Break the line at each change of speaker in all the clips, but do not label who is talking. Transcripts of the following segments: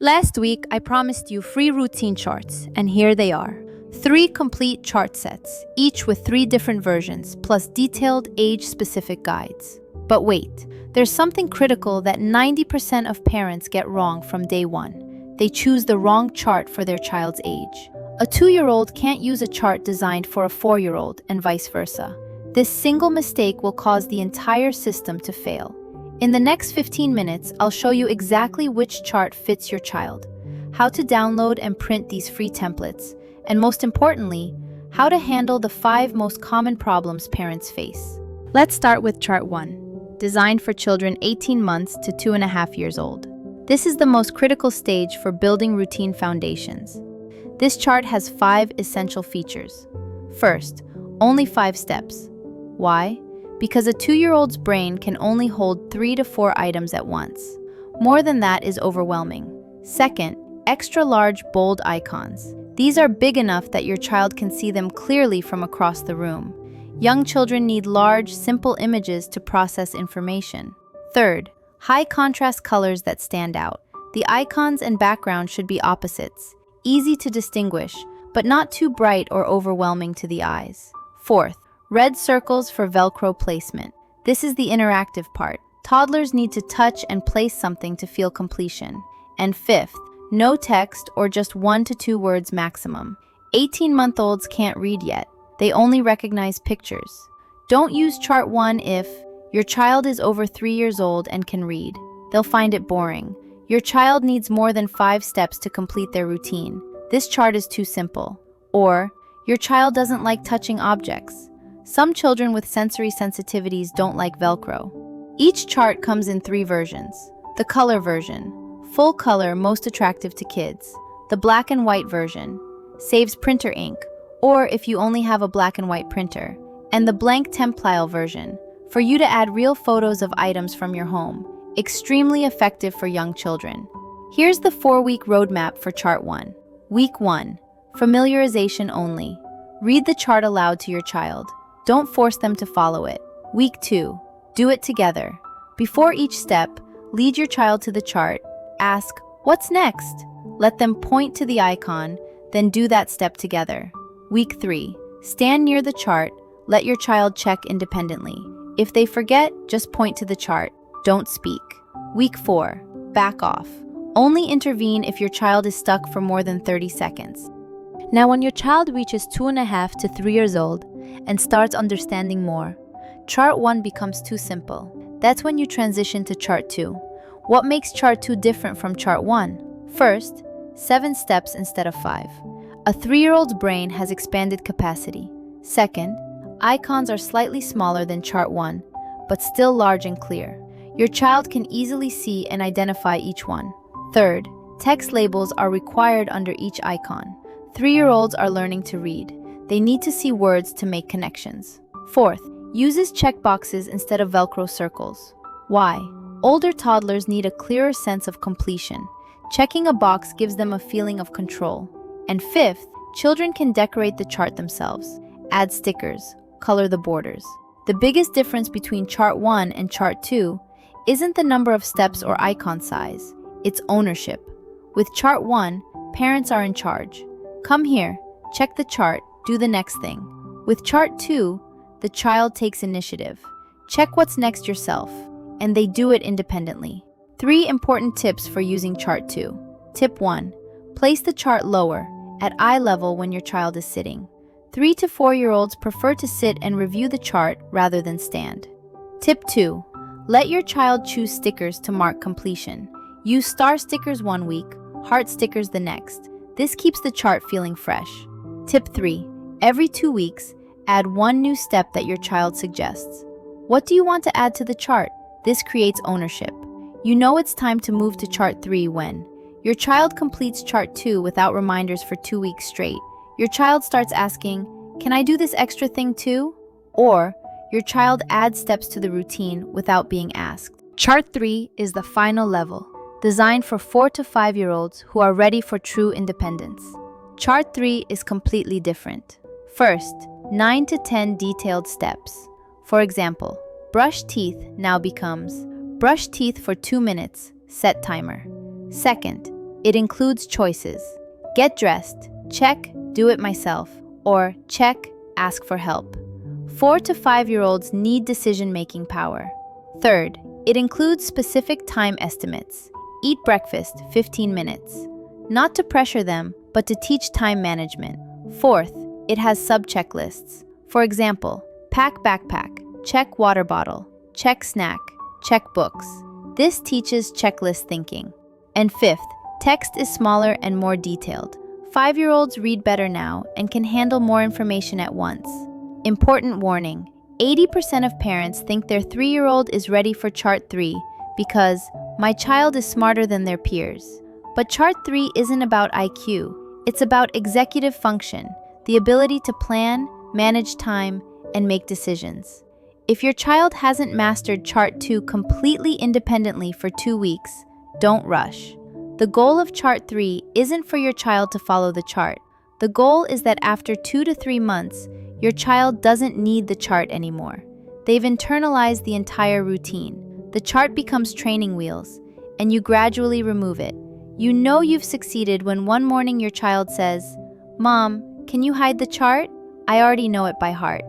Last week, I promised you free routine charts, and here they are. 3 complete chart sets, each with 3 different versions, plus detailed age-specific guides. But wait, there's something critical that 90% of parents get wrong from day one. They choose the wrong chart for their child's age. A 2-year-old can't use a chart designed for a 4-year-old, and vice versa. This single mistake will cause the entire system to fail. In the next 15 minutes, I'll show you exactly which chart fits your child, how to download and print these free templates, and most importantly, how to handle the 5 most common problems parents face. Let's start with Chart 1, designed for children 18 months to 2.5 years old. This is the most critical stage for building routine foundations. This chart has 5 essential features. First, only 5 steps. Why? Because a 2-year-old's brain can only hold 3 to 4 items at once. More than that is overwhelming. Second, extra large, bold icons. These are big enough that your child can see them clearly from across the room. Young children need large, simple images to process information. Third, high contrast colors that stand out. The icons and background should be opposites, easy to distinguish, but not too bright or overwhelming to the eyes. Fourth, red circles for Velcro placement. This is the interactive part. Toddlers need to touch and place something to feel completion. And fifth, no text or just 1 to 2 words maximum. 18-month-olds can't read yet. They only recognize pictures. Don't use Chart 1 if your child is over 3 years old and can read. They'll find it boring. Your child needs more than 5 steps to complete their routine. This chart is too simple. Or, your child doesn't like touching objects. Some children with sensory sensitivities don't like Velcro. Each chart comes in 3 versions. The color version, full color, most attractive to kids. The black and white version, saves printer ink, or if you only have a black and white printer. And the blank template version, for you to add real photos of items from your home. Extremely effective for young children. Here's the 4-week roadmap for Chart 1. Week 1, familiarization only. Read the chart aloud to your child. Don't force them to follow it. Week 2, do it together. Before each step, lead your child to the chart. Ask, what's next? Let them point to the icon, then do that step together. Week 3, stand near the chart. Let your child check independently. If they forget, just point to the chart. Don't speak. Week 4, back off. Only intervene if your child is stuck for more than 30 seconds. Now, when your child reaches 2.5 to 3 years old and starts understanding more, Chart 1 becomes too simple. That's when you transition to Chart 2. What makes Chart 2 different from Chart 1? First, 7 steps instead of 5. A 3-year-old's brain has expanded capacity. Second, icons are slightly smaller than Chart 1, but still large and clear. Your child can easily see and identify each one. Third, text labels are required under each icon. 3-year-olds are learning to read. They need to see words to make connections. Fourth, uses checkboxes instead of Velcro circles. Why? Older toddlers need a clearer sense of completion. Checking a box gives them a feeling of control. And fifth, children can decorate the chart themselves. Add stickers, color the borders. The biggest difference between Chart 1 and Chart 2 isn't the number of steps or icon size, it's ownership. With Chart 1, parents are in charge. Come here, check the chart, do the next thing. With Chart 2, the child takes initiative. Check what's next yourself, and they do it independently. 3 important tips for using Chart 2. Tip 1. Place the chart lower, at eye level when your child is sitting. 3 to 4-year-olds prefer to sit and review the chart rather than stand. Tip 2. Let your child choose stickers to mark completion. Use star stickers 1 week, heart stickers the next. This keeps the chart feeling fresh. Tip 3. Every 2 weeks, add 1 new step that your child suggests. What do you want to add to the chart? This creates ownership. You know it's time to move to Chart 3 when your child completes Chart 2 without reminders for 2 weeks straight. Your child starts asking, "Can I do this extra thing too?" Or your child adds steps to the routine without being asked. Chart 3 is the final level, designed for 4 to 5-year-olds who are ready for true independence. Chart 3 is completely different. First, 9 to 10 detailed steps. For example, brush teeth now becomes brush teeth for 2 minutes, set timer. Second, It includes choices. Get dressed, check, do it myself, or check, ask for help. 4 to 5-year-olds need decision-making power. Third, it includes specific time estimates. Eat breakfast, 15 minutes. Not to pressure them, but to teach time management. Fourth, it has sub-checklists. For example, pack backpack, check water bottle, check snack, check books. This teaches checklist thinking. And fifth, text is smaller and more detailed. 5-year-olds read better now and can handle more information at once. Important warning, 80% of parents think their 3-year-old is ready for Chart 3 because my child is smarter than their peers. But Chart 3 isn't about IQ, it's about executive function, the ability to plan, manage time, and make decisions. If your child hasn't mastered Chart 2 completely independently for 2 weeks, don't rush. The goal of Chart 3 isn't for your child to follow the chart. The goal is that after 2 to 3 months, your child doesn't need the chart anymore. They've internalized the entire routine. The chart becomes training wheels, and you gradually remove it. You know you've succeeded when one morning your child says, "Mom, can you hide the chart? I already know it by heart."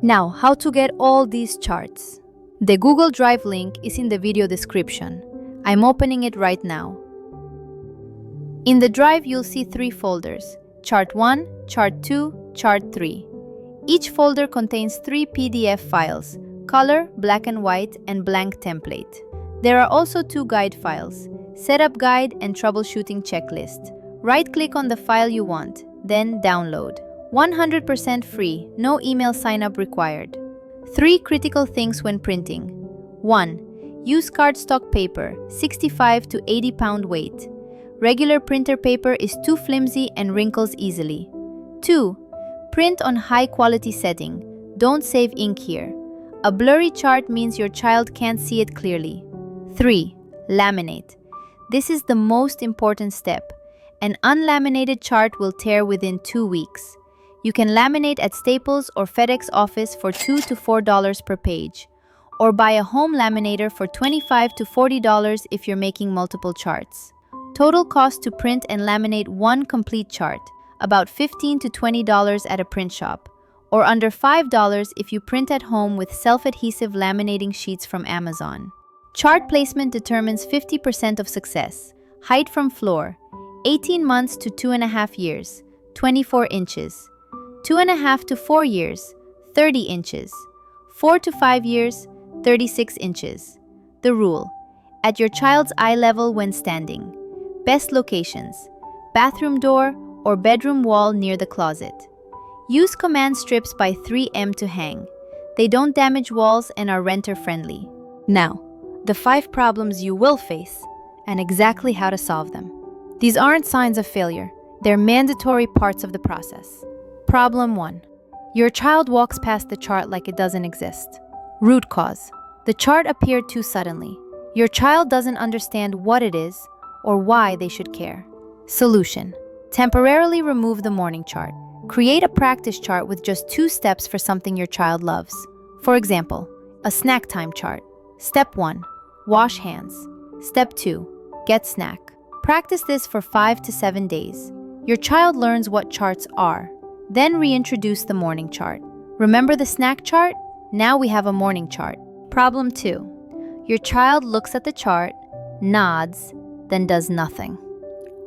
Now, how to get all these charts? The Google Drive link is in the video description. I'm opening it right now. In the Drive, you'll see 3 folders: Chart 1, Chart 2, Chart 3. Each folder contains 3 PDF files: color, black and white, and blank template. There are also 2 guide files: setup guide and troubleshooting checklist. Right-click on the file you want, then download. 100% free, no email sign-up required. 3 critical things when printing. 1. Use cardstock paper, 65 to 80 pound weight. Regular printer paper is too flimsy and wrinkles easily. 2. Print on high-quality setting. Don't save ink here. A blurry chart means your child can't see it clearly. 3. Laminate. This is the most important step. An unlaminated chart will tear within 2 weeks. You can laminate at Staples or FedEx office for $2 to $4 per page, or buy a home laminator for $25 to $40 if you're making multiple charts. Total cost to print and laminate one complete chart, about $15 to $20 at a print shop, or under $5 if you print at home with self-adhesive laminating sheets from Amazon. Chart placement determines 50% of success. Height from floor, 18 months to 2.5 years, 24 inches. 2.5 to 4 years, 30 inches. 4 to 5 years, 36 inches. The rule: at your child's eye level when standing. Best locations: bathroom door or bedroom wall near the closet. Use command strips by 3M to hang. They don't damage walls and are renter-friendly. Now, the 5 problems you will face and exactly how to solve them. These aren't signs of failure. They're mandatory parts of the process. Problem 1. Your child walks past the chart like it doesn't exist. Root cause: the chart appeared too suddenly. Your child doesn't understand what it is or why they should care. Solution: temporarily remove the morning chart. Create a practice chart with just 2 steps for something your child loves. For example, a snack time chart. Step 1. Wash hands. Step 2. Get snack. Practice this for 5 to 7 days. Your child learns what charts are. Then reintroduce the morning chart. Remember the snack chart? Now we have a morning chart. Problem 2. Your child looks at the chart, nods, then does nothing.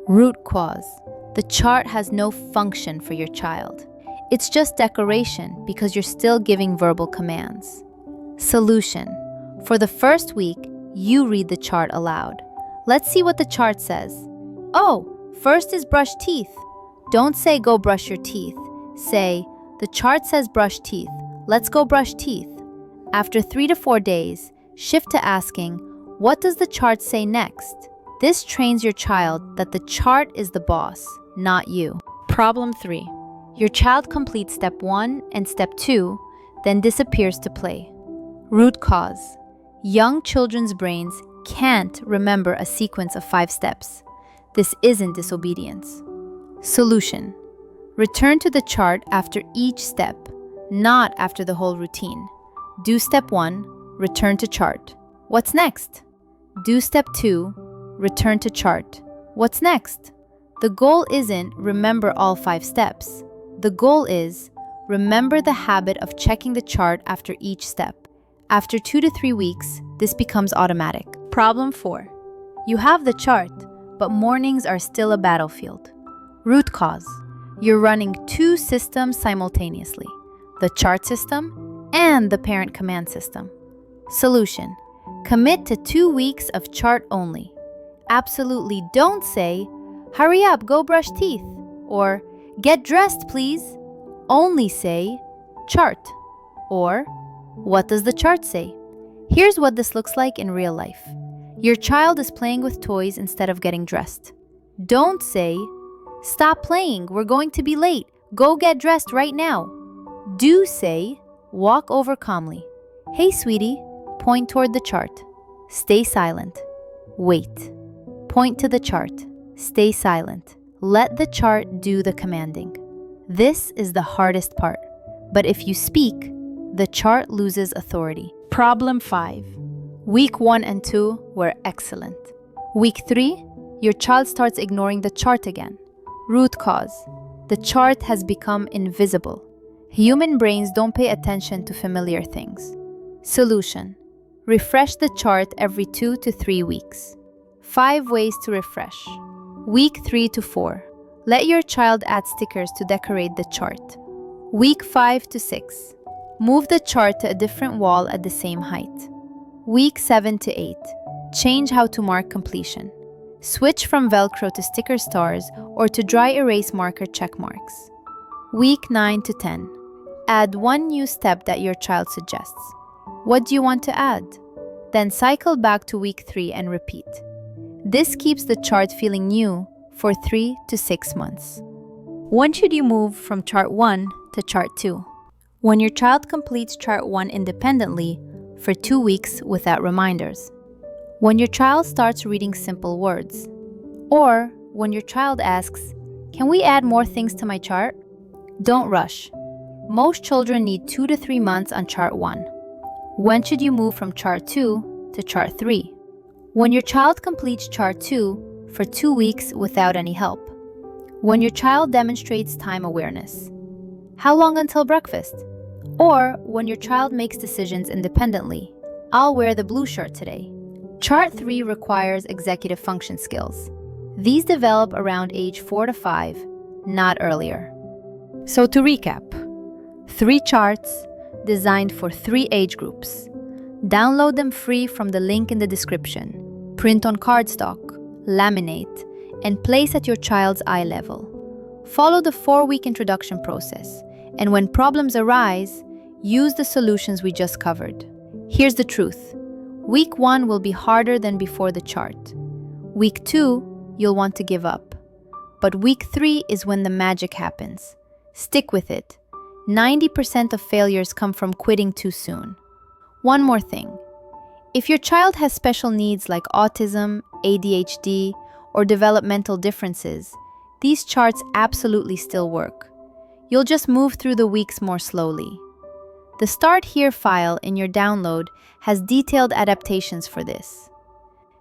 Root cause: the chart has no function for your child. It's just decoration because you're still giving verbal commands. Solution: for the first week, you read the chart aloud. Let's see what the chart says. Oh, first is brush teeth. Don't say go brush your teeth. Say, the chart says brush teeth. Let's go brush teeth. After 3 to 4 days, shift to asking, what does the chart say next? This trains your child that the chart is the boss, not you. Problem 3. Your child completes step 1 and step 2, then disappears to play. Root cause: young children's brains can't remember a sequence of 5 steps. This isn't disobedience. Solution: return to the chart after each step, not after the whole routine. Do step 1, return to chart. What's next? Do step 2, return to chart. What's next? The goal isn't remember all 5 steps. The goal is remember the habit of checking the chart after each step. After 2 to 3 weeks, this becomes automatic. Problem 4. You have the chart, but mornings are still a battlefield. Root cause. You're running 2 systems simultaneously, the chart system and the parent command system. Solution. Commit to 2 weeks of chart only. Absolutely don't say, hurry up, go brush teeth, or get dressed, please. Only say, chart, or what does the chart say? Here's what this looks like in real life. Your child is playing with toys instead of getting dressed. Don't say, stop playing, we're going to be late, go get dressed right now. Do say, walk over calmly. Hey sweetie, point toward the chart. Stay silent. Wait. Point to the chart. Stay silent. Let the chart do the commanding. This is the hardest part. But if you speak, the chart loses authority. Problem 5. Week 1 and 2 were excellent. Week 3, your child starts ignoring the chart again. Root cause. The chart has become invisible. Human brains don't pay attention to familiar things. Solution. Refresh the chart every 2 to 3 weeks. 5 ways to refresh. Week 3 to 4. Let your child add stickers to decorate the chart. Week 5 to 6. Move the chart to a different wall at the same height. Week 7 to 8. Change how to mark completion. Switch from Velcro to sticker stars or to dry erase marker check marks. Week 9 to 10. Add 1 new step that your child suggests. What do you want to add? Then cycle back to week 3 and repeat. This keeps the chart feeling new for 3 to 6 months. When should you move from chart 1 to chart 2? When your child completes chart 1 independently for 2 weeks without reminders. When your child starts reading simple words. Or when your child asks, can we add more things to my chart? Don't rush. Most children need 2 to 3 months on chart 1. When should you move from chart 2 to chart 3? When your child completes chart 2 for 2 weeks without any help. When your child demonstrates time awareness. How long until breakfast? Or when your child makes decisions independently. I'll wear the blue shirt today. Chart 3 requires executive function skills. These develop around age 4 to 5, not earlier. So to recap, 3 charts designed for 3 age groups. Download them free from the link in the description. Print on cardstock, laminate, and place at your child's eye level. Follow the 4-week introduction process, and when problems arise, use the solutions we just covered. Here's the truth. Week 1 will be harder than before the chart. Week 2, you'll want to give up. But week 3 is when the magic happens. Stick with it. 90% of failures come from quitting too soon. One more thing. If your child has special needs like autism, ADHD, or developmental differences, these charts absolutely still work. You'll just move through the weeks more slowly. The Start Here file in your download has detailed adaptations for this.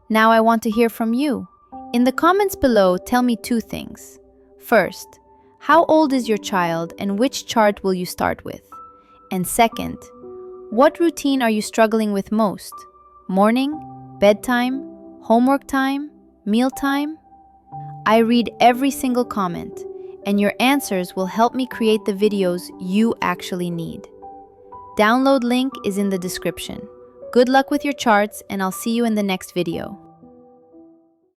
Now I want to hear from you. In the comments below, tell me 2 things. First, how old is your child and which chart will you start with? And second, what routine are you struggling with most? Morning, bedtime, homework time, mealtime? I read every single comment, and your answers will help me create the videos you actually need. Download link is in the description. Good luck with your charts, and I'll see you in the next video.